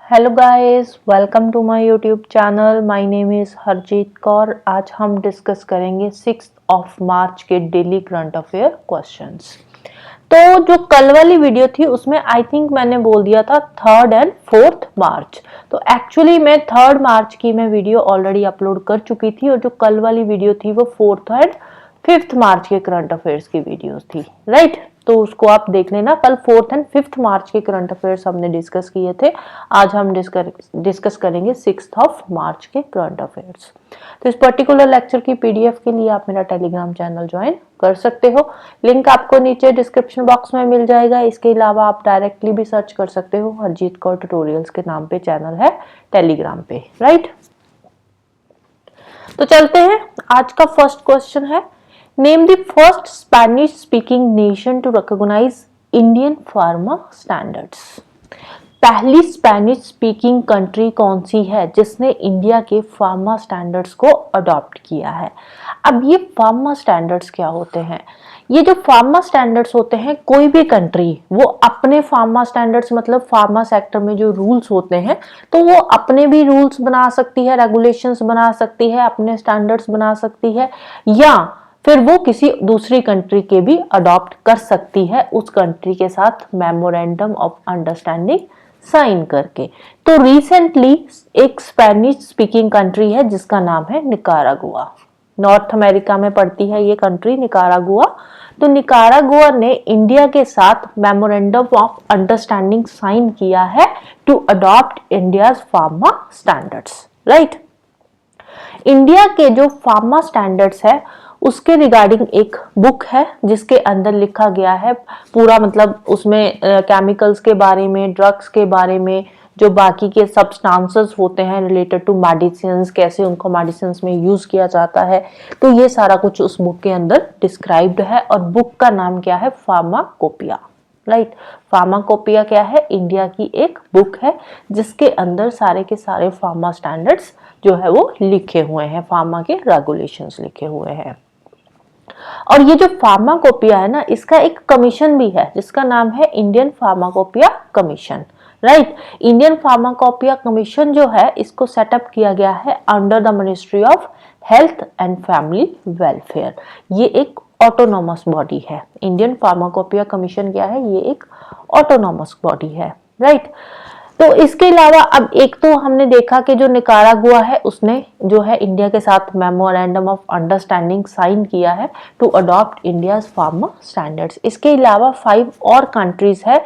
Hello guys, welcome to my YouTube channel. My name is Harjeet Kaur. आज हम discuss करेंगे 6 मार्च के डेली करंट अफेयर क्वेश्चंस। तो जो कल वाली वीडियो थी उसमें आई थिंक मैंने बोल दिया था 3rd एंड 4th मार्च। तो एक्चुअली मैं 3rd मार्च की मैं वीडियो ऑलरेडी अपलोड कर चुकी थी और जो कल वाली वीडियो थी वो 4th एंड 5th मार्च के करंट अफेयर्स की वीडियोस थी, राइट। तो उसको आप देख लेना। कल 4th एंड 5th मार्च के करंट अफेयर्स हमने डिस्कस किए थे। आज हम डिस्कस करेंगे 6 मार्च के करंट अफेयर्स। तो इस पर्टिकुलर लेक्चर की पीडीएफ के लिए आप मेरा टेलीग्राम चैनल ज्वाइन कर सकते हो। लिंक आपको नीचे डिस्क्रिप्शन बॉक्स में मिल जाएगा। इसके अलावा आप डायरेक्टली भी सर्च कर सकते हो, हरजीत कौर ट्यूटोरियल्स के नाम पे चैनल है टेलीग्राम पे, राइट। तो चलते हैं। आज का फर्स्ट क्वेश्चन है, name the first Spanish speaking nation to recognise Indian pharma standards. पहली स्पेनिश स्पीकिंग कंट्री कौन सी है जिसने इंडिया के फार्मा स्टैंडर्ड्स को अडॉप्ट किया है। अब ये फार्मा स्टैंडर्ड्स क्या होते हैं? ये जो फार्मा स्टैंडर्ड्स होते हैं, कोई भी कंट्री वो अपने फार्मा स्टैंडर्ड्स मतलब फार्मा सेक्टर में जो रूल्स होते हैं तो वो अपने भी रूल्स बना सकती है, रेगुलेशंस बना सकती है, अपने स्टैंडर्ड्स बना सकती है, या फिर वो किसी दूसरी कंट्री के भी अडॉप्ट कर सकती है उस कंट्री के साथ मेमोरेंडम ऑफ अंडरस्टैंडिंग साइन करके। तो रिसेंटली एक स्पेनिश स्पीकिंग कंट्री है जिसका नाम है निकारागुआ। नॉर्थ अमेरिका में पड़ती है ये कंट्री निकारागुआ। तो निकारागुआ ने इंडिया के साथ मेमोरेंडम ऑफ अंडरस्टैंडिंग साइन किया है to adopt India's pharma standards, right. India के जो फार्मा स्टैंडर्ड्स है उसके रिगार्डिंग एक बुक है जिसके अंदर लिखा गया है पूरा, मतलब उसमें केमिकल्स के बारे में, ड्रग्स के बारे में, जो बाकी के सब्सटेंसेस होते हैं रिलेटेड टू मेडिसिन, कैसे उनको मेडिसिन में यूज किया जाता है। तो ये सारा कुछ उस बुक के अंदर डिस्क्राइब्ड है और बुक का नाम क्या है? Pharmacopoeia, right. फार्माकोपिया क्या है? इंडिया की एक बुक है जिसके अंदर सारे के सारे फार्मा स्टैंडर्ड्स जो है वो लिखे हुए हैं, फार्मा के रेगुलेशंस लिखे हुए हैं। और ये जो फार्माकोपिया है ना, इसका एक कमीशन भी है जिसका नाम है Indian pharmacopoeia commission, right. Indian pharmacopoeia commission जो है इसको सेटअप किया गया है under the ministry of health and family welfare. ये एक ऑटोनॉमस बॉडी है। इंडियन फार्माकोपिया कमीशन क्या है? ये एक ऑटोनॉमस बॉडी है, राइट। तो इसके अलावा अब एक तो हमने देखा कि जो निकारागुआ है उसने जो है इंडिया के साथ मेमोरेंडम ऑफ अंडरस्टैंडिंग साइन किया है to adopt India's pharma standards. इसके अलावा 5 और कंट्रीज है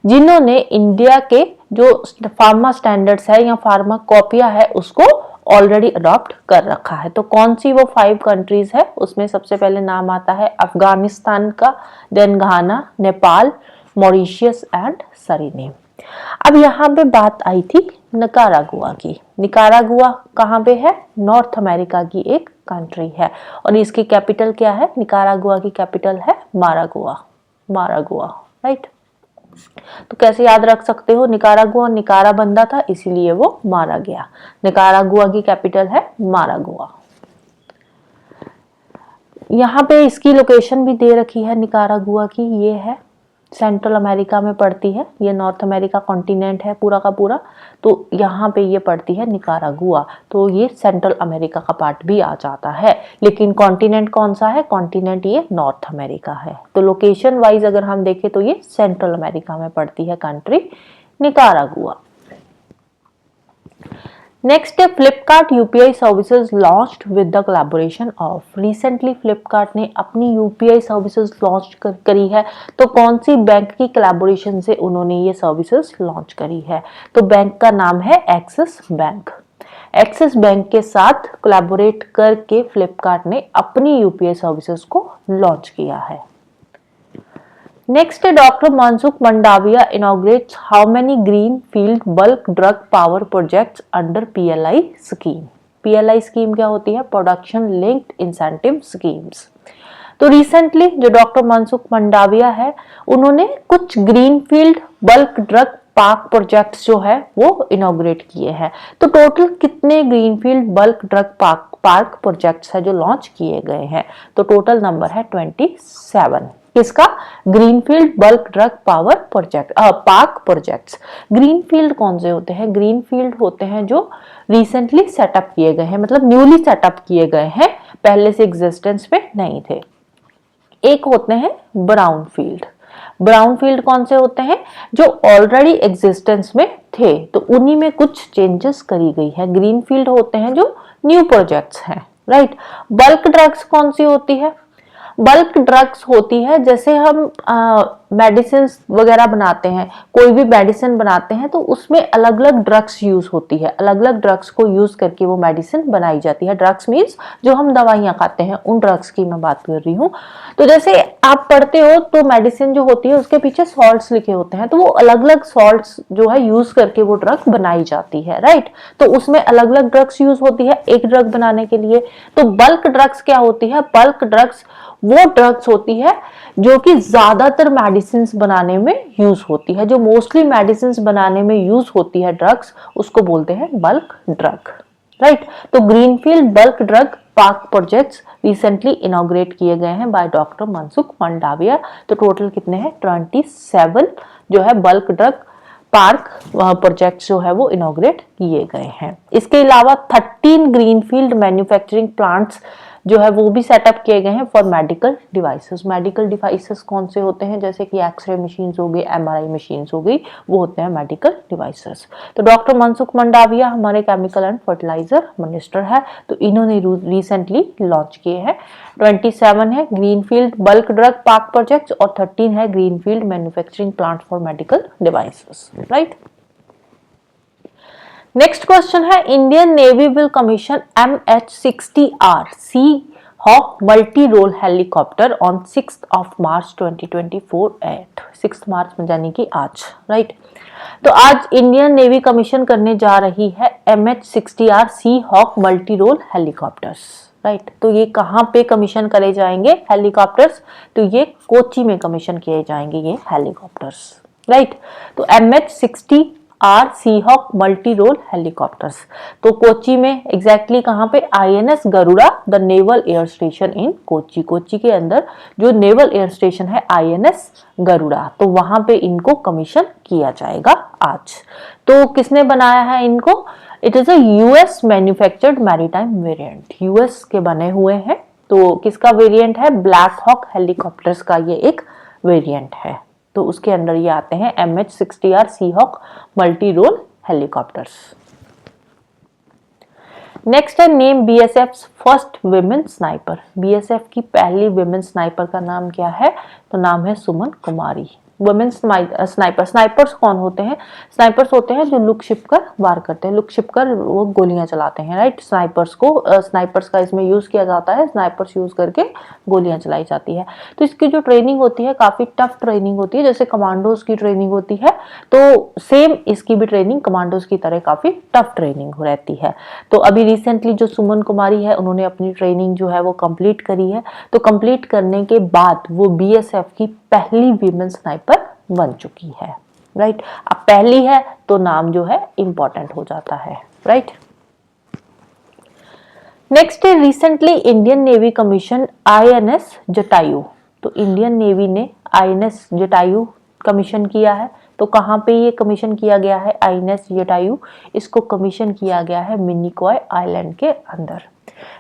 जिन्होंने इंडिया के जो फार्मा स्टैंडर्ड्स है या फार्माकोपिया है उसको ऑलरेडी अडॉप्ट कर रखा है। तो कौन सी वो 5 कंट्रीज है? उसमें सबसे पहले नाम आता है अफगानिस्तान का, then Ghana, Nepal, Mauritius and Suriname. अब यहाँ पे बात आई थी निकारागुआ की। निकारागुआ कहाँ पे है? नॉर्थ अमेरिका की एक कंट्री है और इसकी कैपिटल क्या है? निकारागुआ की कैपिटल है मारागुआ, मारागुआ, राइट। तो कैसे याद रख सकते हो? निकारागुआ, निकारा बंदा था इसीलिए वो मारा गया। निकारागुआ की कैपिटल है मारागुआ। यहाँ पे इसकी लोकेशन भी दे रखी है निकारागुआ की, ये है सेंट्रल अमेरिका में पड़ती है। ये नॉर्थ अमेरिका कॉन्टिनेंट है पूरा का पूरा, तो यहाँ पे ये पड़ती है निकारागुआ। तो ये सेंट्रल अमेरिका का पार्ट भी आ जाता है, लेकिन कॉन्टिनेंट कौन सा है? कॉन्टिनेंट ये नॉर्थ अमेरिका है। तो लोकेशन वाइज अगर हम देखें तो ये सेंट्रल अमेरिका में पड़ती है कंट्री निकारागुआ। नेक्स्ट है Flipkart UPI services launched with the collaboration of. Recently Flipkart ने अपनी यूपीआई सर्विसेज लॉन्च करी है। तो कौन सी बैंक की कोलैबोरेशन से उन्होंने ये सर्विसेज लॉन्च करी है? तो बैंक का नाम है एक्सिस बैंक। एक्सिस बैंक के साथ कोलैबोरेट करके फ्लिपकार्ट ने अपनी यूपीआई सर्विसेज को लॉन्च किया है। Next, Dr. Mansukh Mandaviya inaugurates how many greenfield bulk drug power projects under PLI scheme? PLI scheme क्या होती है? Production linked incentive schemes. तो रिसेंटली जो डॉक्टर मनसुख मंडाविया है उन्होंने कुछ greenfield bulk drug park projects जो है वो इनॉग्रेट किए हैं। तो टोटल कितने greenfield bulk drug park projects है जो लॉन्च किए गए हैं? तो टोटल नंबर है 27। किसका? Greenfield bulk drug power project park projects. Greenfield कौन से होते हैं? ग्रीनफील्ड होते हैं जो रिसेंटली सेटअप किए गए हैं, मतलब न्यूली सेटअप किए गए हैं, पहले से एग्जिस्टेंस में नहीं थे। एक होते हैं ब्राउन फील्ड। ब्राउन फील्ड कौन से होते हैं? जो ऑलरेडी एग्जिस्टेंस में थे, तो उन्हीं में कुछ चेंजेस करी गई है। ग्रीन फील्ड होते हैं जो न्यू प्रोजेक्ट्स हैं, राइट। बल्क ड्रग्स कौन सी होती है? बल्क ड्रग्स होती है जैसे हम मेडिसिन वगैरह बनाते हैं, कोई भी मेडिसिन बनाते हैं तो उसमें अलग अलग ड्रग्स यूज होती है, अलग अलग ड्रग्स को यूज करके वो मेडिसिन बनाई जाती है। ड्रग्स मीन्स जो हम दवाइयां खाते हैं उन ड्रग्स की मैं बात कर रही हूँ। तो जैसे आप पढ़ते हो तो मेडिसिन जो होती है उसके पीछे सॉल्ट्स लिखे होते हैं, तो वो अलग अलग सॉल्ट्स जो है यूज करके वो ड्रग बनाई जाती है, राइट। तो उसमें अलग अलग ड्रग्स यूज होती है एक ड्रग बनाने के लिए। तो बल्क ड्रग्स क्या होती है? बल्क ड्रग्स वो ड्रग्स होती है जो कि ज्यादातर मेडिसिन बनाने में यूज होती है, जो मोस्टली मेडिसिन बनाने में यूज होती है ड्रग्स, उसको बोलते हैं बल्क ड्रग, राइट। तो greenfield bulk drug park projects recently inaugurate किए गए हैं बाय डॉक्टर मनसुख मंडाविया। तो टोटल कितने हैं? 27 जो है बल्क ड्रग पार्क प्रोजेक्ट जो है वो इनॉग्रेट किए गए हैं। इसके अलावा 13 ग्रीनफील्ड मैन्युफैक्चरिंग प्लांट्स जो है वो भी सेटअप किए गए हैं for medical devices. Medical devices कौन से होते हैं? जैसे कि एक्सरे मशीन्स हो गई, एमआरआई मशीन्स हो गई, वो होते हैं मेडिकल डिवाइसेस। तो डॉक्टर मनसुख मंडाविया हमारे केमिकल एंड फर्टिलाइजर मिनिस्टर है, तो इन्होंने रिसेंटली लॉन्च किए हैं। 27 है greenfield bulk drug park projects और 13 है greenfield manufacturing plant for medical devices, right. Next question है Indian Navy will commission MH-60R Sea Hawk multi role helicopter on 6 March 2024 at 6 March में यानी कि आज, राइट। तो आज इंडियन नेवी कमीशन करने जा रही है MH-60R Sea Hawk multi role helicopters, right. तो ये कहाँ पे कमीशन करे जाएंगे हेलीकॉप्टर्स? तो ये कोची में कमीशन किए जाएंगे ये हेलीकॉप्टर्स, राइट। तो MH-60R Sea Hawk multi role helicopters तो कोची में एग्जैक्टली कहां पे? INS Garuda the naval air station इन कोची। कोची के अंदर जो नेवल एयर स्टेशन है INS गरुड़ा, तो वहां पे इनको कमीशन किया जाएगा आज। तो किसने बनाया है इनको? It is a US manufactured maritime variant, US के बने हुए हैं। तो किसका वेरिएंट है? ब्लैक हॉक हेलीकॉप्टर्स का ये एक वेरिएंट है। तो उसके अंदर ये आते हैं MH-60R Sea Hawk multi role helicopters. Next है name BSF first women sniper. BSF की पहली विमेन स्नाइपर का नाम क्या है? तो नाम है Suman Kumari. Women sniper. Snipers कौन होते हैं? स्नाइपर्स होते हैं जो लुक छिप कर वार करते हैं, लुक छिप कर वो गोलियां चलाते हैं, राइट। स्नाइपर्स का इसमें यूज किया जाता है, स्नाइपर्स यूज करके गोलियां चलाई जाती है। तो इसकी जो ट्रेनिंग होती है काफी टफ ट्रेनिंग होती है, जैसे कमांडोज की ट्रेनिंग होती है, तो सेम इसकी भी ट्रेनिंग कमांडोज की तरह काफी टफ ट्रेनिंग रहती है। तो अभी रिसेंटली जो सुमन कुमारी है उन्होंने अपनी ट्रेनिंग जो है वो कंप्लीट करी है। तो कंप्लीट करने के बाद वो BSF की पहली वीमेन स्नाइपर बन चुकी है, राइट। अब पहली है तो नाम जो है इंपॉर्टेंट हो जाता है, राइट। नेक्स्ट है recently Indian navy commission INS Jatayu. तो इंडियन नेवी ने INS जटायु कमीशन किया है। तो कहां पे ये कमीशन किया गया है INS जटायु? इसको कमीशन किया गया है मिनिकॉय आइलैंड के अंदर।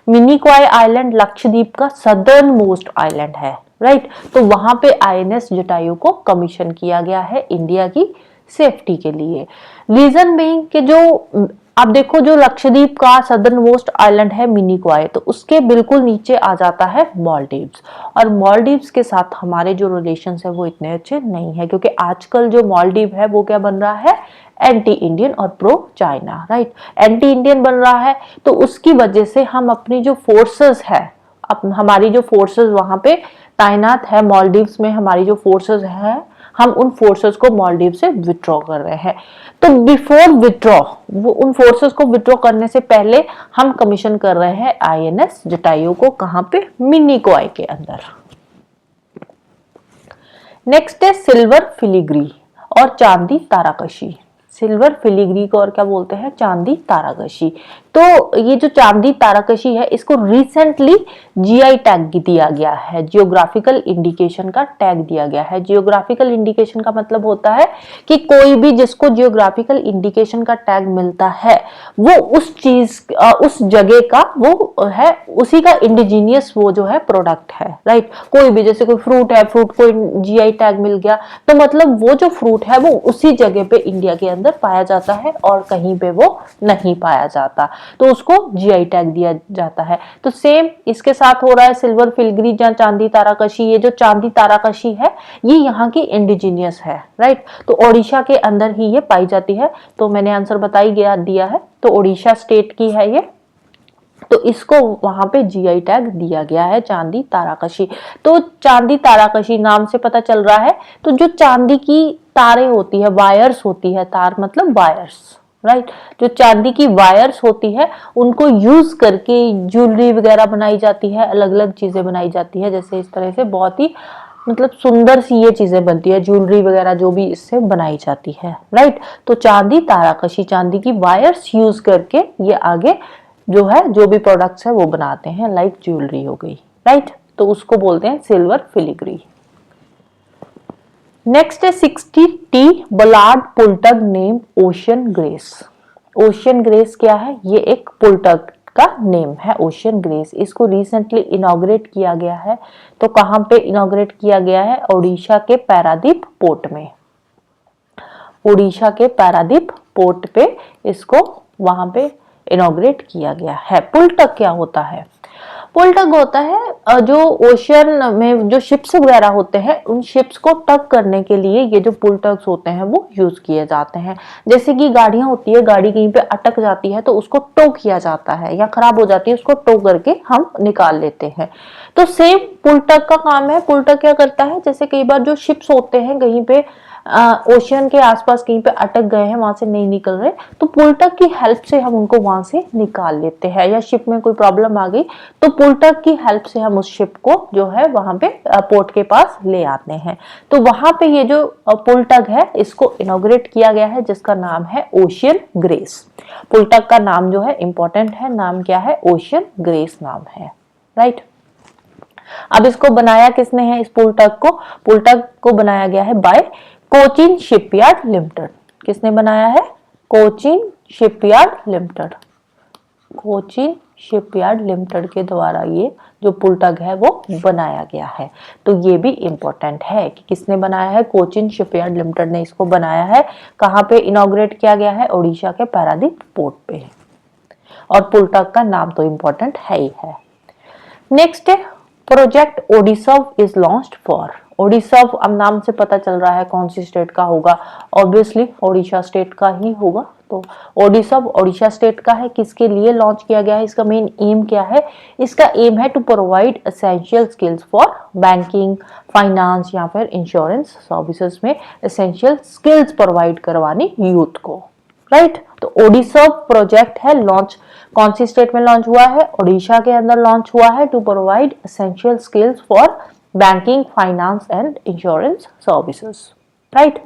मिनिकॉय आइलैंड लक्षद्वीप का सदर्न मोस्ट आइलैंड है, राइट। तो वहां पे INS जटायु को कमीशन किया गया है इंडिया की सेफ्टी के लिए। रीजन बीइंग कि जो आप देखो जो लक्षद्वीप का सदर्न मोस्ट आइलैंड है मिनिकॉय, तो उसके बिल्कुल नीचे आ जाता है मालदीव्स। और मालदीव्स के साथ हमारे जो रिलेशंस है वो इतने अच्छे नहीं है, क्योंकि आजकल जो मालदीव है वो क्या बन रहा है? एंटी इंडियन और pro China, right. Anti Indian बन रहा है, तो उसकी वजह से हम अपनी जो फोर्सेस है, हमारी जो फोर्सेस वहां पे तैनात है मालदीव्स में, हमारी जो फोर्सेस है, हम उन फोर्सेस को मालदीव से विथड्रॉ कर रहे हैं। तो बिफोर विथड्रॉ, वो उन फोर्सेस को विथड्रॉ करने से पहले हम कमीशन कर रहे हैं INS जटायु को। कहां पे? मिनिकॉय के अंदर। नेक्स्ट है सिल्वर फिलीग्री और चांदी ताराकशी। सिल्वर फिलीग्री को और क्या बोलते हैं? चांदी ताराकशी। तो ये जो चांदी ताराकशी है इसको रिसेंटली जीआई टैग दिया गया है, जियोग्राफिकल इंडिकेशन का टैग दिया गया है। जियोग्राफिकल इंडिकेशन का मतलब होता है कि कोई भी जिसको जियोग्राफिकल इंडिकेशन का टैग मिलता है वो उस चीज उस जगह का वो है, उसी का इंडिजीनियस वो जो है प्रोडक्ट है, राइट। कोई भी जैसे कोई फ्रूट है, फ्रूट को जीआई टैग मिल गया तो मतलब वो जो फ्रूट है वो उसी जगह पे इंडिया के अंदर पाया जाता है और कहीं पे वो नहीं पाया जाता, तो उसको जीआई टैग दिया जाता है। तो सेम इसके साथ हो रहा है सिल्वर फिलिग्री या चांदी ताराकशी। ये जो चांदी ताराकशी है ये यहाँ की इंडिजीनियस है, राइट। तो ओडिशा के अंदर ही ये पाई जाती है। तो मैंने आंसर बताई गया दिया है, तो ओडिशा स्टेट की है ये, तो इसको वहां पे जीआई टैग दिया गया है चांदी ताराकशी। तो चांदी ताराकशी नाम से पता चल रहा है, तो जो चांदी की तारें होती है, वायर्स होती है, तार मतलब वायर्स, राइट। जो चांदी की वायर्स होती है उनको यूज करके ज्वेलरी वगैरह बनाई जाती है, अलग अलग चीजें बनाई जाती है। जैसे इस तरह से बहुत ही मतलब सुंदर सी ये चीजें बनती है, ज्वेलरी वगैरह जो भी इससे बनाई जाती है, राइट। तो चांदी ताराकशी, चांदी की वायर्स यूज करके ये आगे जो है जो भी प्रोडक्ट्स है वो बनाते हैं, लाइक ज्वेलरी हो गई, राइट। तो उसको बोलते हैं सिल्वर फिलिग्री। नेक्स्ट है 60T bollard pull tug name Ocean Grace. Ocean Grace क्या है? ये एक पुलटग का नेम है, ओशियन ग्रेस। इसको रिसेंटली इनॉग्रेट किया गया है। तो कहां पे इनॉग्रेट किया गया है? ओडिशा के पारादीप पोर्ट में। ओडिशा के पारादीप पोर्ट पे इसको वहां पे इनॉग्रेट किया गया है। पुलटग क्या होता है? पुलटग होता है जो ओशियन में जो शिप्स वगैरह होते हैं उन शिप्स को टग करने के लिए ये जो पुलटग्स होते हैं वो यूज किए जाते हैं। जैसे कि गाड़ियां होती है, गाड़ी कहीं पे अटक जाती है तो उसको टो किया जाता है, या खराब हो जाती है उसको टो करके हम निकाल लेते हैं। तो सेम पुलटग का काम है। पुलटग क्या करता है? जैसे कई बार जो शिप्स होते हैं कहीं पे ओशियन के आसपास कहीं पे अटक गए हैं, वहां से नहीं निकल रहे, तो पुलटग की हेल्प से हम उनको वहां से निकाल लेते हैं। या शिप में कोई प्रॉब्लम आ गई तो पुलटग की हेल्प से हम उस शिप को जो है वहां पे पोर्ट के पास ले आते हैं। तो वहां पे ये जो पुलटग है इसको इनॉग्रेट किया गया है जिसका नाम है ओशियन ग्रेस। पुलटग का नाम जो है इंपॉर्टेंट है, नाम क्या है? ओशियन ग्रेस नाम है, राइट। अब इसको बनाया किसने है? इस पुलटग को बनाया गया है बाय कोचिन शिपयार्ड लिमिटेड। किसने बनाया है? Cochin shipyard limited. Cochin shipyard limited के द्वारा ये जो पुलटग है वो बनाया गया है। तो ये भी इंपॉर्टेंट है कि किसने बनाया है? कोचिन शिपयार्ड लिमिटेड ने इसको बनाया है। कहां पे इनॉग्रेट किया गया है? ओडिशा के पारादीप पोर्ट पे। और पुलटग का नाम तो इंपॉर्टेंट है ही है। नेक्स्ट है प्रोजेक्ट ओडिसव इज लॉन्च्ड फॉर। ओडिसव, अब नाम से पता चल रहा है कौन सी स्टेट का होगा, ऑब्वियसली ओडिशा स्टेट का ही होगा। तो ओडिसव ओडिशा स्टेट का है। किसके लिए लॉन्च किया गया है? इसका मेन एम क्या है? इसका एम है to provide essential skills for banking, finance या फिर इंश्योरेंस सर्विसेज में एसेंशियल स्किल्स प्रोवाइड करवानी यूथ को, राइट। तो ओडिसव प्रोजेक्ट है लॉन्च कौन सी स्टेट में लॉन्च हुआ है? ओडिशा के अंदर लॉन्च हुआ है to provide essential skills for banking, finance and insurance services, right.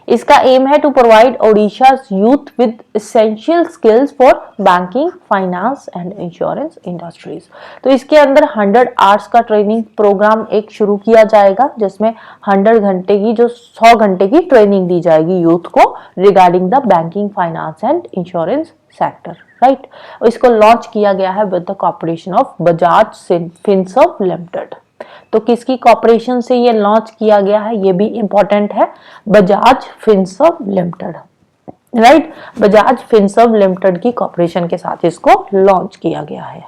इसका एम है to provide Odisha's youth with essential skills for banking, finance and insurance industries. तो इसके अंदर 100 आवर्स का ट्रेनिंग प्रोग्राम एक शुरू किया जाएगा जिसमें 100 घंटे की जो 100 घंटे की ट्रेनिंग दी जाएगी यूथ को regarding the banking, finance and insurance sector, right. इसको लॉन्च किया गया है with the corporation of Bajaj Finserv limited. तो किसकी कॉर्पोरेशन से ये लॉन्च किया गया है? ये भी इंपॉर्टेंट है, Bajaj Finserv limited, right. Bajaj Finserv limited की कॉर्पोरेशन के साथ इसको लॉन्च किया गया है।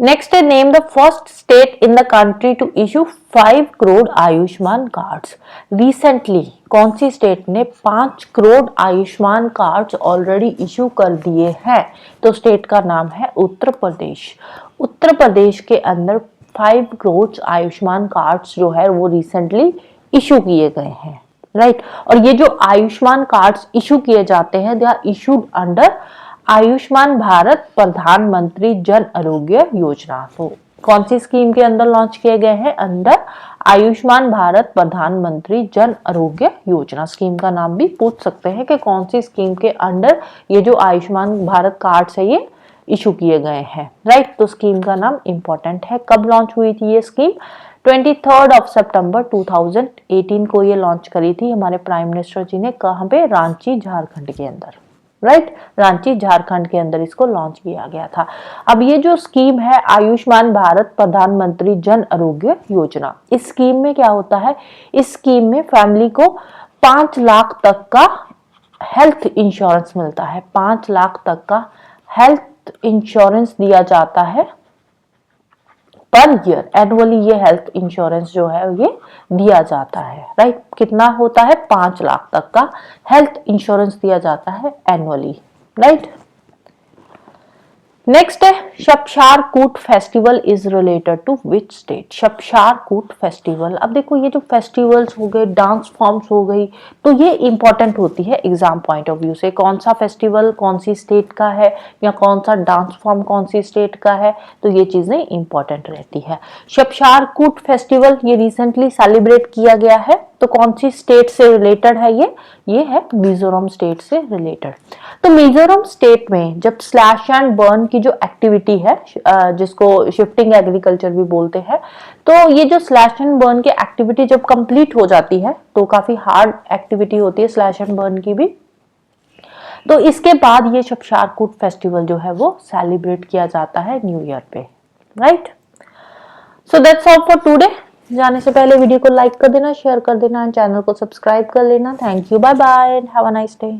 नेक्स्ट है name the first state in the country to issue 5 crore Ayushman cards. Recently कौन सी स्टेट ने 5 crore Ayushman cards already issue कर दिए हैं? तो स्टेट का नाम है उत्तर प्रदेश। उत्तर प्रदेश के अंदर 5 करोड़ आयुष्मान कार्ड्स जो है वो रिसेंटली इशू किए गए हैं, राइट। और ये जो आयुष्मान कार्ड्स इशू किए जाते हैं they are issued under Ayushman Bharat Pradhan Mantri Jan Arogya Yojana. तो कौन सी स्कीम के अंदर लॉन्च किए गए हैं? अंडर आयुष्मान भारत प्रधानमंत्री जन आरोग्य योजना। स्कीम का नाम भी पूछ सकते हैं कि कौन सी स्कीम के अंडर ये जो आयुष्मान भारत कार्ड है ये इशू किए गए हैं, राइट। तो स्कीम का नाम इंपॉर्टेंट है। कब लॉन्च हुई थी ये स्कीम? 23 सितंबर 2018 को ये लॉन्च करी थी हमारे प्राइम मिनिस्टर जी ने। कहाँ पे? रांची झारखंड के अंदर, राइट। रांची झारखंड के अंदर इसको लॉन्च किया गया था। अब ये जो स्कीम है आयुष्मान भारत प्रधानमंत्री जन आरोग्य योजना, इस स्कीम में क्या होता है? इस स्कीम में फैमिली को 5 लाख तक का हेल्थ इंश्योरेंस मिलता है। 5 लाख तक का हेल्थ इंश्योरेंस दिया जाता है पर ईयर। एनुअली ये हेल्थ इंश्योरेंस जो है ये दिया जाता है, राइट। कितना होता है? 5 लाख तक का हेल्थ इंश्योरेंस दिया जाता है एनुअली, राइट। नेक्स्ट है Chapchar Kut festival is related to which state? Chapchar Kut festival, अब देखो ये जो फेस्टिवल्स हो गए, डांस फॉर्म्स हो गई, तो ये इंपॉर्टेंट होती है एग्जाम पॉइंट ऑफ व्यू से। कौन सा फेस्टिवल कौन सी स्टेट का है या कौन सा डांस फॉर्म कौन सी स्टेट का है, तो ये चीजें इंपॉर्टेंट रहती है। शबशार कूट फेस्टिवल ये रिसेंटली सेलिब्रेट किया गया है, तो कौन सी स्टेट से रिलेटेड है ये है मिजोरम स्टेट से रिलेटेड। तो मिजोरम स्टेट में जब स्लैश एंड बर्न की जो एक्टिविटी है, जिसको शिफ्टिंग एग्रीकल्चर भी बोलते हैं, तो ये जो स्लैश एंड बर्न की एक्टिविटी जब कंप्लीट हो जाती है, तो काफी हार्ड एक्टिविटी होती है स्लैश एंड बर्न की भी, तो इसके बाद ये शबशार कूट फेस्टिवल जो है वो सेलिब्रेट किया जाता है न्यू ईयर पे, right. So that's all for today. जाने से पहले वीडियो को लाइक कर देना, शेयर कर देना, चैनल को सब्सक्राइब कर लेना। Thank you, bye bye and have a nice day.